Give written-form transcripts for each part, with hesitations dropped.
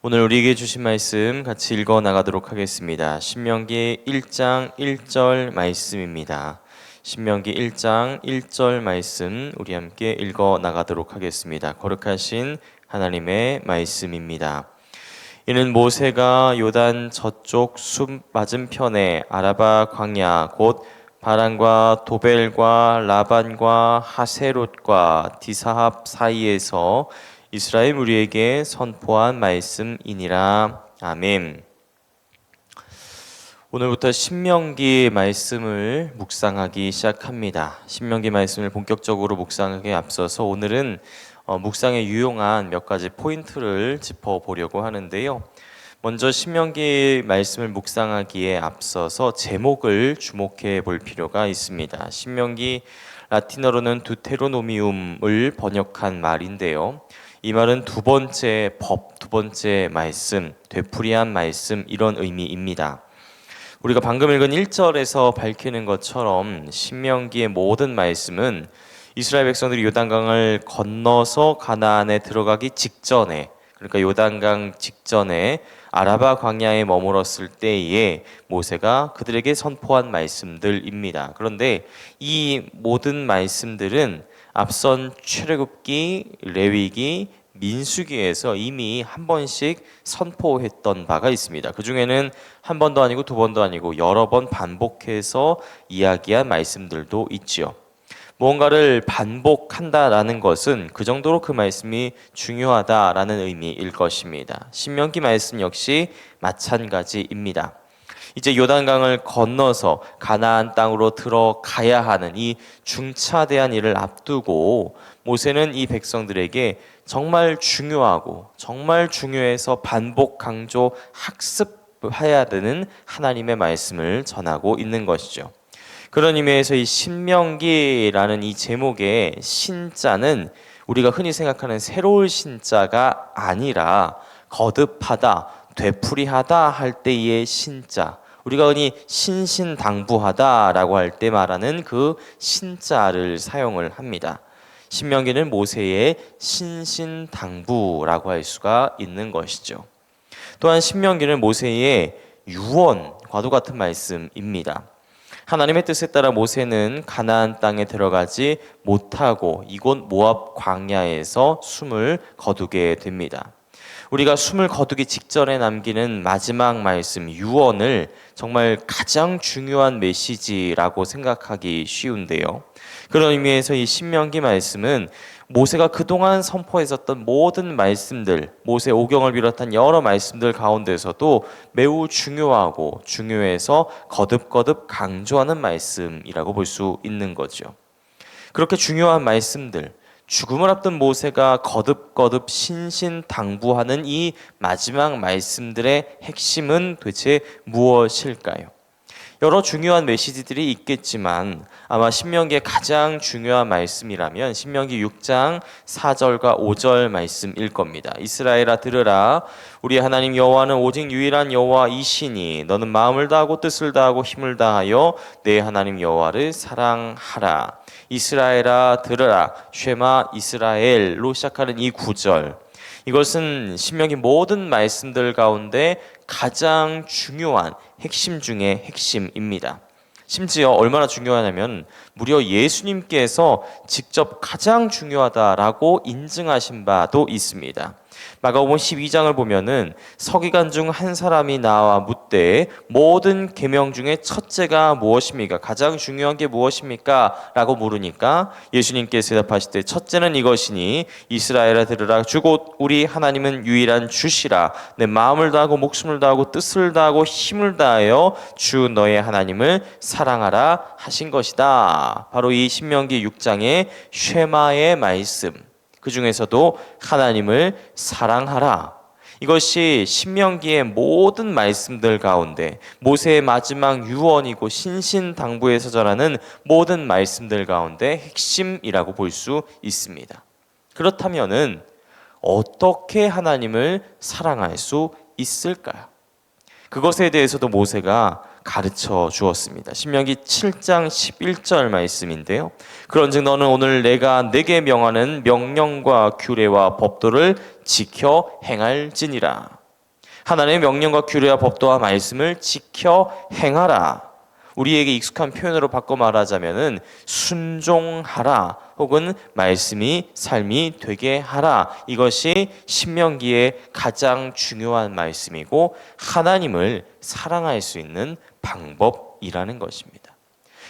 오늘 우리에게 주신 말씀 같이 읽어 나가도록 하겠습니다. 신명기 1장 1절 말씀입니다. 신명기 1장 1절 말씀 우리 함께 읽어 나가도록 하겠습니다. 거룩하신 하나님의 말씀입니다. 이는 모세가 요단 저쪽 숲 맞은편에 아라바 광야 곧 바란과 도벨과 라반과 하세롯과 디사합 사이에서 이스라엘 무리에게 선포한 말씀이니라. 아멘. 오늘부터 신명기 말씀을 묵상하기 시작합니다. 신명기 말씀을 본격적으로 묵상하기에 앞서서 오늘은 묵상에 유용한 몇 가지 포인트를 짚어보려고 하는데요. 먼저 신명기 말씀을 묵상하기에 앞서서 제목을 주목해 볼 필요가 있습니다. 신명기 라틴어로는 두테로노미움을 번역한 말인데요. 이 말은 두 번째 법, 두 번째 말씀, 되풀이한 말씀 이런 의미입니다. 우리가 방금 읽은 1절에서 밝히는 것처럼 신명기의 모든 말씀은 이스라엘 백성들이 요단강을 건너서 가나안에 들어가기 직전에, 그러니까 요단강 직전에 아라바 광야에 머물었을 때에 모세가 그들에게 선포한 말씀들입니다. 그런데 이 모든 말씀들은 앞선 출애굽기, 레위기, 민수기에서 이미 한 번씩 선포했던 바가 있습니다. 그 중에는 한 번도 아니고 두 번도 아니고 여러 번 반복해서 이야기한 말씀들도 있지요. 무언가를 반복한다라는 것은 그 정도로 그 말씀이 중요하다라는 의미일 것입니다. 신명기 말씀 역시 마찬가지입니다. 이제 요단강을 건너서 가나안 땅으로 들어가야 하는 이 중차대한 일을 앞두고 모세는 이 백성들에게 정말 중요하고 정말 중요해서 반복 강조 학습해야 되는 하나님의 말씀을 전하고 있는 것이죠. 그런 의미에서 이 신명기라는 이 제목의 신자는 우리가 흔히 생각하는 새로울 신자가 아니라 거듭하다, 되풀이하다 할 때의 신자, 우리가 흔히 신신당부하다라고 할 때 말하는 그 신자를 사용을 합니다. 신명기는 모세의 신신당부라고 할 수가 있는 것이죠. 또한 신명기는 모세의 유언과도 같은 말씀입니다. 하나님의 뜻에 따라 모세는 가나안 땅에 들어가지 못하고 이곳 모압 광야에서 숨을 거두게 됩니다. 우리가 숨을 거두기 직전에 남기는 마지막 말씀, 유언을 정말 가장 중요한 메시지라고 생각하기 쉬운데요. 그런 의미에서 이 신명기 말씀은 모세가 그동안 선포했었던 모든 말씀들, 모세 오경을 비롯한 여러 말씀들 가운데서도 매우 중요하고 중요해서 거듭거듭 강조하는 말씀이라고 볼 수 있는 거죠. 그렇게 중요한 말씀들, 죽음을 앞둔 모세가 거듭거듭 신신당부하는 이 마지막 말씀들의 핵심은 도대체 무엇일까요? 여러 중요한 메시지들이 있겠지만 아마 신명기의 가장 중요한 말씀이라면 신명기 6장 4절과 5절 말씀일 겁니다. 이스라엘아 들으라. 우리 하나님 여호와는 오직 유일한 여호와이시니 너는 마음을 다하고 뜻을 다하고 힘을 다하여 내 하나님 여호와를 사랑하라. 이스라엘아 들으라. 쉐마 이스라엘로 시작하는 이 구절, 이것은 신명기 모든 말씀들 가운데 가장 중요한 핵심 중의 핵심입니다. 심지어 얼마나 중요하냐면 무려 예수님께서 직접 가장 중요하다라고 인증하신 바도 있습니다. 마가복음 12장을 보면은 서기관 중 한 사람이 나와 묻되 모든 계명 중에 첫째가 무엇입니까? 가장 중요한 게 무엇입니까? 라고 물으니까 예수님께서 대답하시되 첫째는 이것이니 이스라엘아 들으라. 주 곧 우리 하나님은 유일한 주시라. 내 마음을 다하고 목숨을 다하고 뜻을 다하고 힘을 다하여 주 너의 하나님을 사랑하라 하신 것이다. 바로 이 신명기 6장의 쉐마의 말씀, 그 중에서도 하나님을 사랑하라. 이것이 신명기의 모든 말씀들 가운데 모세의 마지막 유언이고 신신당부에서 전하는 모든 말씀들 가운데 핵심이라고 볼 수 있습니다. 그렇다면은 어떻게 하나님을 사랑할 수 있을까요? 그것에 대해서도 모세가 가르쳐 주었습니다. 신명기 7장 11절 말씀인데요. 그런즉 너는 오늘 내가 네게 명하는 명령과 규례와 법도를 지켜 행할지니라. 하나님의 명령과 규례와 법도와 말씀을 지켜 행하라. 우리에게 익숙한 표현으로 바꿔 말하자면은 순종하라 혹은 말씀이 삶이 되게 하라. 이것이 신명기의 가장 중요한 말씀이고 하나님을 사랑할 수 있는 방법이라는 것입니다.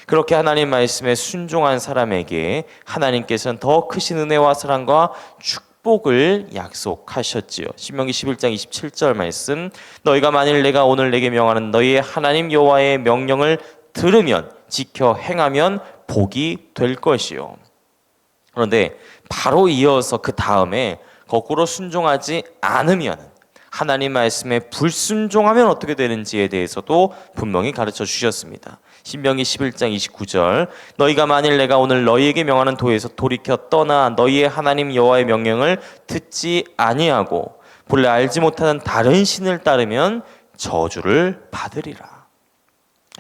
그렇게 하나님 말씀에 순종한 사람에게 하나님께서는 더 크신 은혜와 사랑과 축복을 약속하셨지요. 신명기 11장 27절 말씀, 너희가 만일 내가 오늘 내게 명하는 너희의 하나님 여호와의 명령을 들으면 지켜 행하면 복이 될 것이요. 그런데 바로 이어서 그 다음에 거꾸로 순종하지 않으면, 하나님 말씀에 불순종하면 어떻게 되는지에 대해서도 분명히 가르쳐 주셨습니다. 신명기 11장 29절, 너희가 만일 내가 오늘 너희에게 명하는 도에서 돌이켜 떠나 너희의 하나님 여호와의 명령을 듣지 아니하고 본래 알지 못하는 다른 신을 따르면 저주를 받으리라.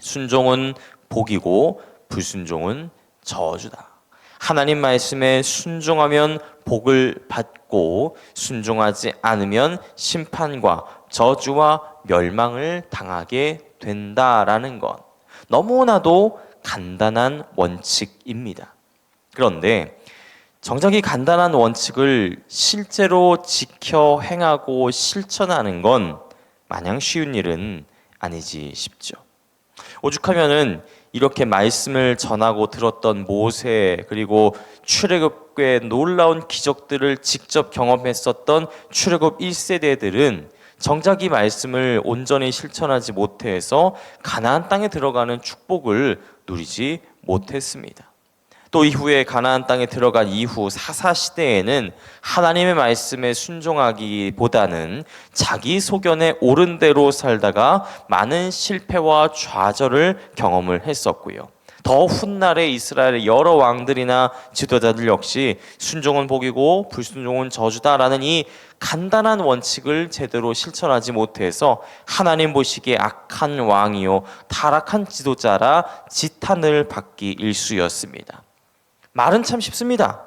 순종은 복이고 불순종은 저주다. 하나님 말씀에 순종하면 복을 받고 순종하지 않으면 심판과 저주와 멸망을 당하게 된다라는 것. 너무나도 간단한 원칙입니다. 그런데 정작 이 간단한 원칙을 실제로 지켜 행하고 실천하는 건 마냥 쉬운 일은 아니지 싶죠. 오죽하면은 이렇게 말씀을 전하고 들었던 모세, 그리고 출애굽의 놀라운 기적들을 직접 경험했었던 출애굽 1세대들은 정작 이 말씀을 온전히 실천하지 못해서 가나안 땅에 들어가는 축복을 누리지 못했습니다. 또 이후에 가나안 땅에 들어간 이후 사사시대에는 하나님의 말씀에 순종하기보다는 자기 소견에 옳은 대로 살다가 많은 실패와 좌절을 경험을 했었고요. 더 훗날에 이스라엘의 여러 왕들이나 지도자들 역시 순종은 복이고 불순종은 저주다라는 이 간단한 원칙을 제대로 실천하지 못해서 하나님 보시기에 악한 왕이요 타락한 지도자라 지탄을 받기 일쑤였습니다. 말은 참 쉽습니다.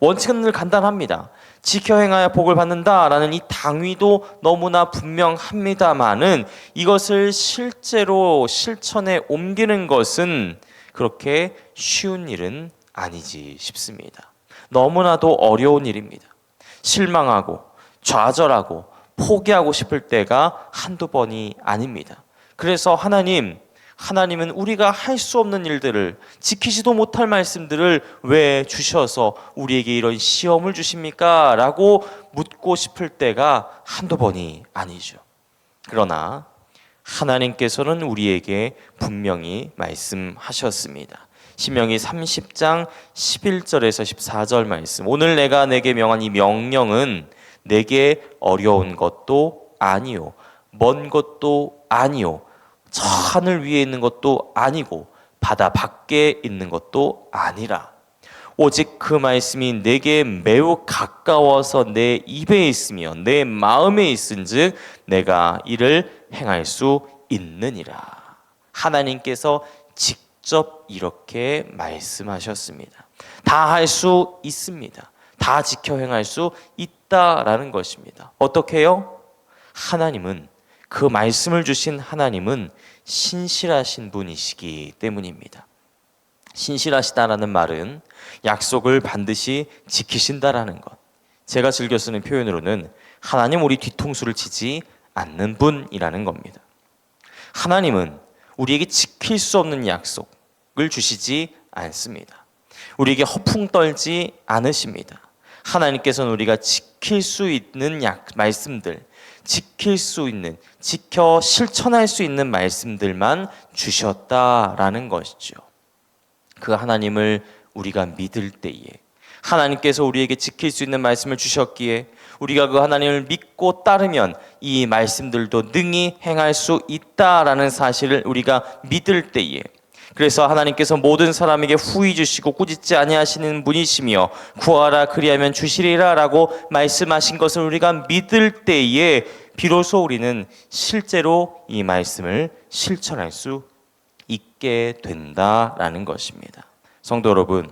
원칙은 늘 간단합니다. 지켜 행하여 복을 받는다라는 이 당위도 너무나 분명합니다만은 이것을 실제로 실천에 옮기는 것은 그렇게 쉬운 일은 아니지 싶습니다. 너무나도 어려운 일입니다. 실망하고 좌절하고 포기하고 싶을 때가 한두 번이 아닙니다. 그래서 하나님은 우리가 할 수 없는 일들을, 지키지도 못할 말씀들을 왜 주셔서 우리에게 이런 시험을 주십니까? 라고 묻고 싶을 때가 한두 번이 아니죠. 그러나 하나님께서는 우리에게 분명히 말씀하셨습니다. 신명기 30장 11절에서 14절 말씀, 오늘 내가 내게 명한 이 명령은 내게 어려운 것도 아니요 먼 것도 아니요 저 하늘 위에 있는 것도 아니고 바다 밖에 있는 것도 아니라 오직 그 말씀이 내게 매우 가까워서 내 입에 있으며 내 마음에 있은즉 내가 이를 행할 수 있느니라. 하나님께서 직접 이렇게 말씀하셨습니다. 다 할 수 있습니다. 다 지켜 행할 수 있다라는 것입니다. 어떻게요? 하나님은, 그 말씀을 주신 하나님은 신실하신 분이시기 때문입니다. 신실하시다라는 말은 약속을 반드시 지키신다라는 것. 제가 즐겨 쓰는 표현으로는 하나님 우리 뒤통수를 치지 않는 분이라는 겁니다. 하나님은 우리에게 지킬 수 없는 약속을 주시지 않습니다. 우리에게 허풍 떨지 않으십니다. 하나님께서는 우리가 지킬 수 있는 말씀들, 지킬 수 있는, 지켜 실천할 수 있는 말씀들만 주셨다라는 것이죠. 그 하나님을 우리가 믿을 때에 하나님께서 우리에게 지킬 수 있는 말씀을 주셨기에 우리가 그 하나님을 믿고 따르면 이 말씀들도 능히 행할 수 있다라는 사실을 우리가 믿을 때에, 그래서 하나님께서 모든 사람에게 후히 주시고 꾸짖지 아니하시는 분이시며 구하라 그리하면 주시리라 라고 말씀하신 것을 우리가 믿을 때에 비로소 우리는 실제로 이 말씀을 실천할 수 있게 된다라는 것입니다. 성도 여러분,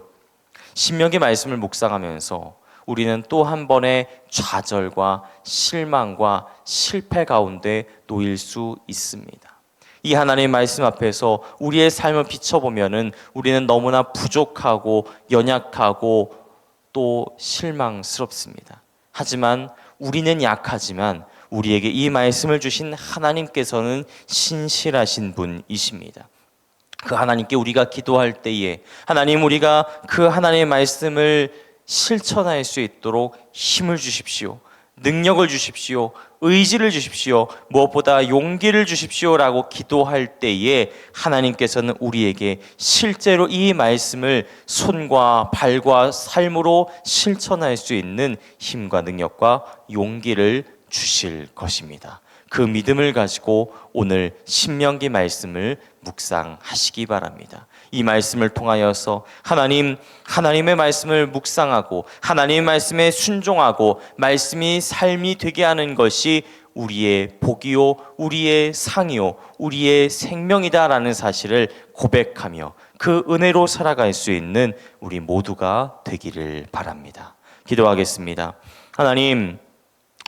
신명기 말씀을 묵상하면서 우리는 또 한 번의 좌절과 실망과 실패 가운데 놓일 수 있습니다. 이 하나님의 말씀 앞에서 우리의 삶을 비춰보면은 우리는 너무나 부족하고 연약하고 또 실망스럽습니다. 하지만 우리는 약하지만 우리에게 이 말씀을 주신 하나님께서는 신실하신 분이십니다. 그 하나님께 우리가 기도할 때에 하나님, 우리가 그 하나님의 말씀을 실천할 수 있도록 힘을 주십시오. 능력을 주십시오. 의지를 주십시오. 무엇보다 용기를 주십시오라고 기도할 때에 하나님께서는 우리에게 실제로 이 말씀을 손과 발과 삶으로 실천할 수 있는 힘과 능력과 용기를 주실 것입니다. 그 믿음을 가지고 오늘 신명기 말씀을 묵상하시기 바랍니다. 이 말씀을 통하여서 하나님의 말씀을 묵상하고 하나님의 말씀에 순종하고 말씀이 삶이 되게 하는 것이 우리의 복이요, 우리의 상이요, 우리의 생명이다라는 사실을 고백하며 그 은혜로 살아갈 수 있는 우리 모두가 되기를 바랍니다. 기도하겠습니다. 하나님,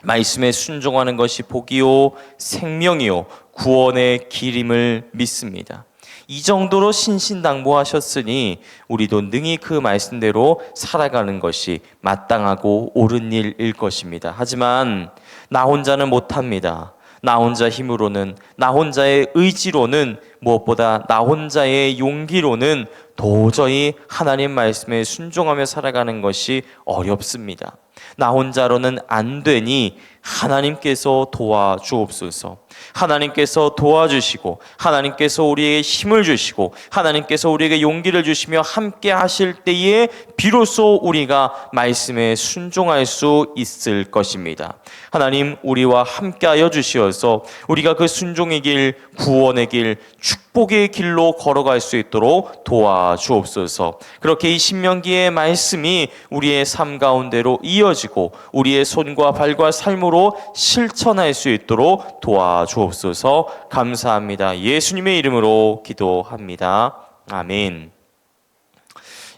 말씀에 순종하는 것이 복이요 생명이요 구원의 길임을 믿습니다. 이 정도로 신신당부하셨으니 우리도 능히 그 말씀대로 살아가는 것이 마땅하고 옳은 일일 것입니다. 하지만 나 혼자는 못합니다. 나 혼자 힘으로는, 나 혼자의 의지로는, 무엇보다 나 혼자의 용기로는 도저히 하나님 말씀에 순종하며 살아가는 것이 어렵습니다. 나 혼자로는 안 되니 하나님께서 도와주옵소서. 하나님께서 도와주시고 하나님께서 우리에게 힘을 주시고 하나님께서 우리에게 용기를 주시며 함께 하실 때에 비로소 우리가 말씀에 순종할 수 있을 것입니다. 하나님, 우리와 함께하여 주시어서 우리가 그 순종의 길, 구원의 길, 축복의 길로 걸어갈 수 있도록 도와주옵소서. 그렇게 이 신명기의 말씀이 우리의 삶 가운데로 이어지고 우리의 손과 발과 삶으로 실천할 수 있도록 도와주옵소서. 감사합니다. 예수님의 이름으로 기도합니다. 아멘.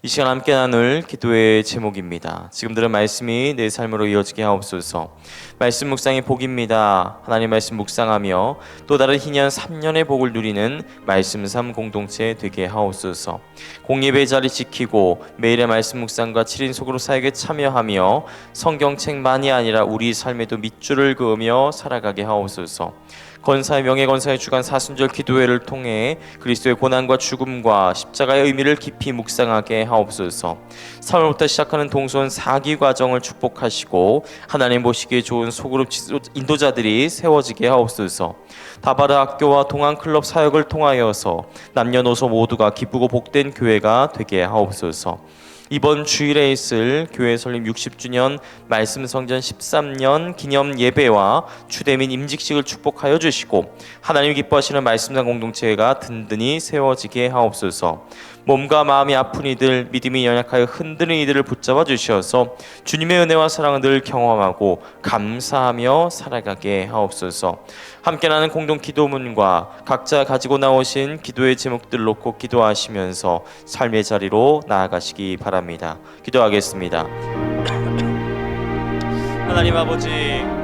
이 시간 함께 나눌 기도의 제목입니다. 지금 들은 말씀이 내 삶으로 이어지게 하옵소서. 말씀 묵상이 복입니다. 하나님 말씀 묵상하며 또 다른 희년 3년의 복을 누리는 말씀 삶 공동체 되게 하옵소서. 공예배 자리 지키고 매일의 말씀 묵상과 7인 속으로 사역에 참여하며 성경책만이 아니라 우리 삶에도 밑줄을 그으며 살아가게 하옵소서. 건사의 명예건사의 주간 사순절 기도회를 통해 그리스도의 고난과 죽음과 십자가의 의미를 깊이 묵상하게 하옵소서. 3월부터 시작하는 동선 4기 과정을 축복하시고 하나님 보시기에 좋은 소그룹 인도자들이 세워지게 하옵소서. 다바르 학교와 동안클럽 사역을 통하여서 남녀노소 모두가 기쁘고 복된 교회가 되게 하옵소서. 이번 주일에 있을 교회 설립 60주년 말씀 성전 13년 기념 예배와 추대 및 임직식을 축복하여 주시고 하나님 기뻐하시는 말씀상 공동체가 든든히 세워지게 하옵소서. 몸과 마음이 아픈 이들, 믿음이 연약하여 흔드는 이들을 붙잡아 주시어서 주님의 은혜와 사랑을 늘 경험하고 감사하며 살아가게 하옵소서. 함께 나는 공동 기도문과 각자 가지고 나오신 기도의 제목들 놓고 기도하시면서 삶의 자리로 나아가시기 바랍니다. 기도하겠습니다. 하나님 아버지,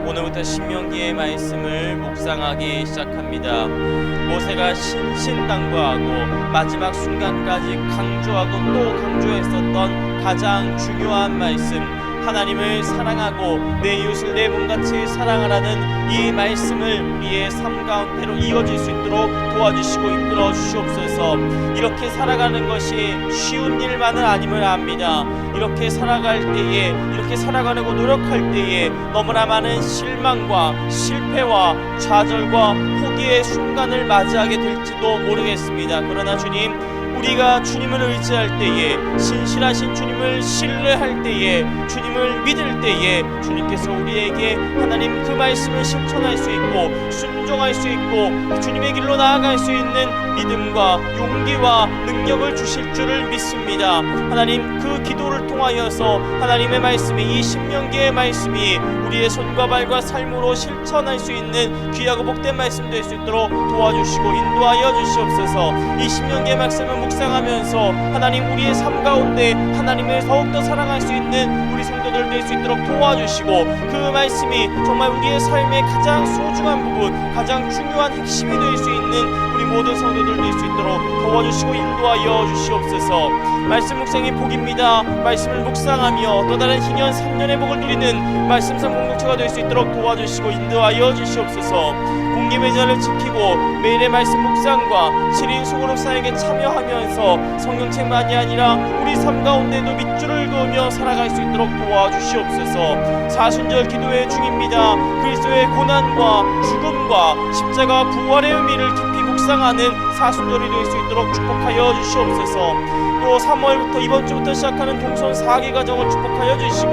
오늘부터 신명기의 말씀을 묵상하기 시작합니다. 모세가 신신당부하고 마지막 순간까지 강조하고 또 강조했었던 가장 중요한 말씀, 하나님을 사랑하고 내 이웃을 내 몸같이 사랑하라는 이 말씀을 우리의 삶 가운데로 이어질 수 있도록 도와주시고 이끌어 주시옵소서. 이렇게 살아가는 것이 쉬운 일만은 아님을 압니다. 이렇게 살아갈 때에, 이렇게 살아가려고 노력할 때에 너무나 많은 실망과 실패와 좌절과 포기의 순간을 맞이하게 될지도 모르겠습니다. 그러나 주님, 우리가 주님을 의지할 때에, 신실하신 주님을 신뢰할 때에, 주님을 믿을 때에 주님께서 우리에게 하나님 그 말씀을 실천할 수 있고 순종할 수 있고 주님의 길로 나아갈 수 있는 믿음과 용기와 능력을 주실 줄을 믿습니다. 하나님, 그 기도를 통하여서 하나님의 말씀이, 이 신명기의 말씀이 우리의 손과 발과 삶으로 실천할 수 있는 귀하고 복된 말씀 될 수 있도록 도와주시고 인도하여 주시옵소서. 이 신명기의 말씀을 묵상하면서 하나님, 우리의 삶 가운데 하나님을 더욱더 사랑할 수 있는 우리 성도 성도들 될 수 있도록 도와주시고, 그 말씀이 정말 우리의 삶의 가장 소중한 부분, 가장 중요한 핵심이 될 수 있는 우리 모든 성도들 될 수 있도록 도와주시고 인도하여 주시옵소서. 말씀 묵상이 복입니다. 말씀을 묵상하며 또 다른 희년 3년의 복을 누리는 말씀상 공동체가 될 수 있도록 도와주시고 인도하여 주시옵소서. 공김의 자를 지키고 매일의 말씀 묵상과 7인 소그룹 사역에 참여하면서 성경책만이 아니라 우리 삶 가운데도 밑줄을 그으며 살아갈 수 있도록 도와주시옵소서. 사순절 기도회 중입니다. 그리스도의 고난과 죽음과 십자가 부활의 의미를 깊이 묵상하는 사순절이 될 수 있도록 축복하여 주시옵소서. 또 3월부터 이번 주부터 시작하는 동선 4기 과정을 축복하여 주시고,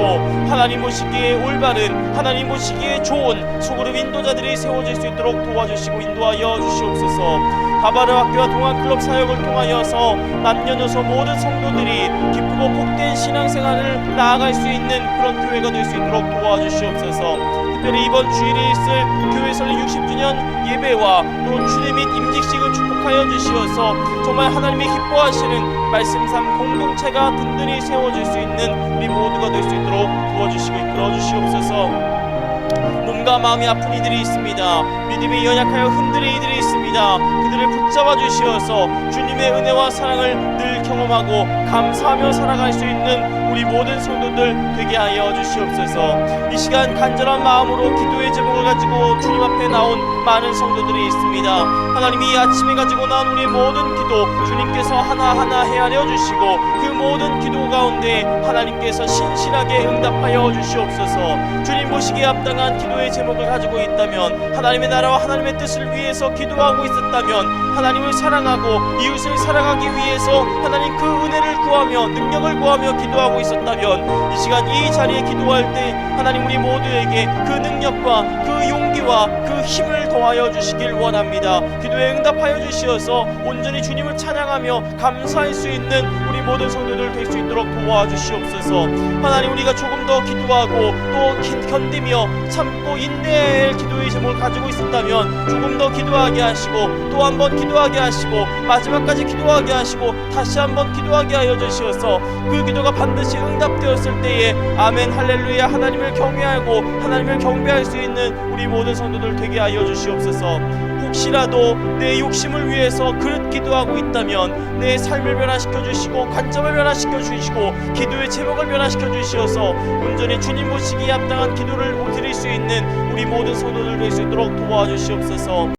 하나님 보시기에 올바른, 하나님 보시기에 좋은 소그룹 인도자들이 세워질 수 있도록 도와주시고 인도하여 주시옵소서. 가바르 학교와 동안클럽 사역을 통하여서 남녀노소 모든 성도들이 기쁘고 복된 신앙생활을 나아갈 수 있는 그런 교회가 될 수 있도록 도와주시옵소서. 특별히 이번 주일에 있을 교회 설립 60주년 예배와 또 주례 및 임직식을 축복하여 주시어서 정말 하나님이 기뻐하시는 말씀삼 공동체가 든든히 세워질 수 있는 우리 모두가 될 수 있도록 도와주시고 이끌어 주시옵소서. 몸과 마음이 아픈 이들이 있습니다. 믿음이 연약하여 흔들린 이들이 있습니다. 그들을 붙잡아 주시어서 주님의 은혜와 사랑을 늘 경험하고 감사하며 살아갈 수 있는 우리 모든 성도들 되게 하여 주시옵소서. 이 시간 간절한 마음으로 기도의 제목을 가지고 주님 앞에 나온 많은 성도들이 있습니다. 하나님이 이 아침에 가지고 나온 우리 모든 기도 주님께서 하나하나 헤아려 주시고, 그 모든 기도 가운데 하나님께서 신실하게 응답하여 주시옵소서. 주님 보시기에 합당한 기도의 제목을 가지고 있다면, 하나님의 나라와 하나님의 뜻을 위해서 기도하고 있었다면, 하나님을 사랑하고 이웃을 사랑하기 위해서 하나님 그 은혜를 구하며 능력을 구하며 기도하고 있었다면, 이 시간 이 자리에 기도할 때 하나님 우리 모두에게 그 능력과 그 용기와 그 힘을 더하여 주시길 원합니다. 기도에 응답하여 주시어서 온전히 주님을 찬양하며 감사할 수 있는 우리 모든 성도들 될 수 있도록 도와주시옵소서. 하나님, 우리가 조금 더 기도하고 또 견디며 참고 인내해야 할 기도의 제목을 가지고 있었다면 조금 더 기도하게 하시고, 또 한 번 기도하게 하시고, 마지막까지 기도하게 하시고, 다시 한번 기도하게 하여 주시어서 그 기도가 반드시 응답되었을 때에 아멘 할렐루야 하나님을 경외하고 하나님을 경배할 수 있는 우리 모든 성도들 되게 하여 주시옵소서. 혹시라도 내 욕심을 위해서 그릇 기도하고 있다면 내 삶을 변화시켜 주시고 관점을 변화시켜 주시고 기도의 제목을 변화시켜 주시어서 온전히 주님 보시기에 합당한 기도를 드릴 수 있는 우리 모든 성도들 될 수 있도록 도와주시옵소서.